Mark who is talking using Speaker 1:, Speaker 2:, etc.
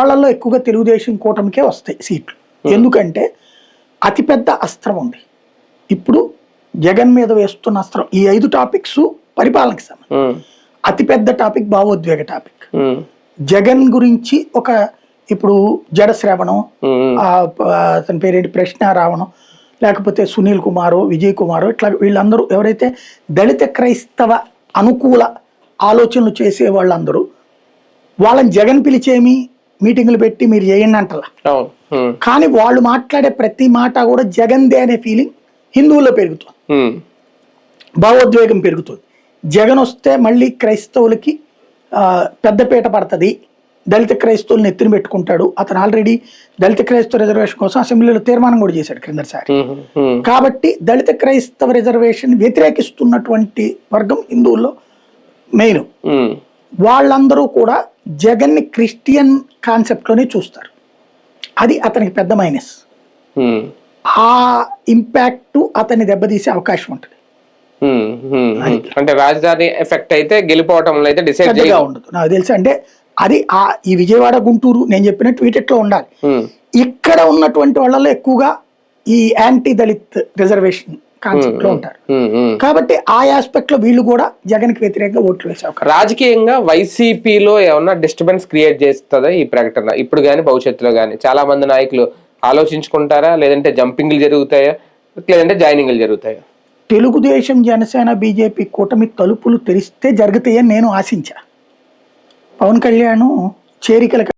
Speaker 1: వాళ్ళల్లో ఎక్కువగా తెలుగుదేశం కూటమికే వస్తాయి సీట్లు. ఎందుకంటే అతిపెద్ద అస్త్రం ఉంది ఇప్పుడు జగన్ మీద వేస్తున్న అస్త్రం. ఈ 5 టాపిక్స్ పరిపాలనకి సంబంధించి. అతిపెద్ద టాపిక్ భావోద్వేగ టాపిక్. జగన్ గురించి ఒక ఇప్పుడు జడ శ్రవణం, అతని పేరేంటి ప్రశ్న రావణం, లేకపోతే సునీల్ కుమారు, విజయ్ కుమారు, ఇట్లా వీళ్ళందరూ ఎవరైతే దళిత క్రైస్తవ అనుకూల ఆలోచనలు చేసే వాళ్ళందరూ వాళ్ళని జగన్ పిలిచేమి మీటింగులు పెట్టి మీరు చేయండి అంటలా. కానీ వాళ్ళు మాట్లాడే ప్రతి మాట కూడా జగన్దే అనే ఫీలింగ్ హిందువుల్లో పెరుగుతుంది, భావోద్వేగం పెరుగుతుంది. జగన్ వస్తే మళ్ళీ క్రైస్తవులకి పెద్దపీట పడుతుంది, దళిత క్రైస్తవులను ఎత్తున పెట్టుకుంటాడు. అతను ఆల్రెడీ దళిత క్రైస్తవ రిజర్వేషన్ కోసం అసెంబ్లీలో తీర్మానం కూడా చేశాడు క్రిందసారి. కాబట్టి దళిత క్రైస్తవ రిజర్వేషన్ వ్యతిరేకిస్తున్నటువంటి వర్గం హిందువుల్లో మెయిన్. వాళ్ళందరూ కూడా జగన్ ని క్రిస్టియన్ కాన్సెప్ట్ లోనే చూస్తారు. అది అతనికి పెద్ద మైనస్. ఆ ఇంపాక్ట్ అతన్ని దెబ్బతీసే అవకాశం ఉంటుంది.
Speaker 2: అంటే రాజధాని ఎఫెక్ట్ అయితే గెలిపోవటంలో అయితే డిసైడ్
Speaker 1: ఉండదు నాకు తెలుసు. అంటే అది ఈ విజయవాడ గుంటూరు నేను చెప్పినట్టు వీటిలో ఉండాలి. ఇక్కడ ఉన్నటువంటి వాళ్ళలో ఎక్కువగా ఈ యాంటీ దళిత్ రిజర్వేషన్ కాన్సెప్ట్ లో ఉంటారు. కాబట్టి ఆ ఆస్పెక్ట్ లో వీళ్ళు కూడా జగన్ కి వ్యతిరేకంగా ఓట్లు వేసే అవకాశం.
Speaker 2: రాజకీయంగా వైసీపీలో ఏమన్నా డిస్టర్బెన్స్ క్రియేట్ చేస్తుందా ఈ ప్రకటన? ఇప్పుడు కానీ భవిష్యత్తులో కానీ చాలా మంది నాయకులు ఆలోచించుకుంటారా, లేదంటే జంపింగ్లు జరుగుతాయా, లేదంటే జాయినింగ్లు జరుగుతాయా?
Speaker 1: తెలుగుదేశం, జనసేన, బీజేపీ కూటమి తలుపులు తెరిస్తే జరుగుతాయని నేను ఆశించా. పవన్ కళ్యాణ్ చేరికల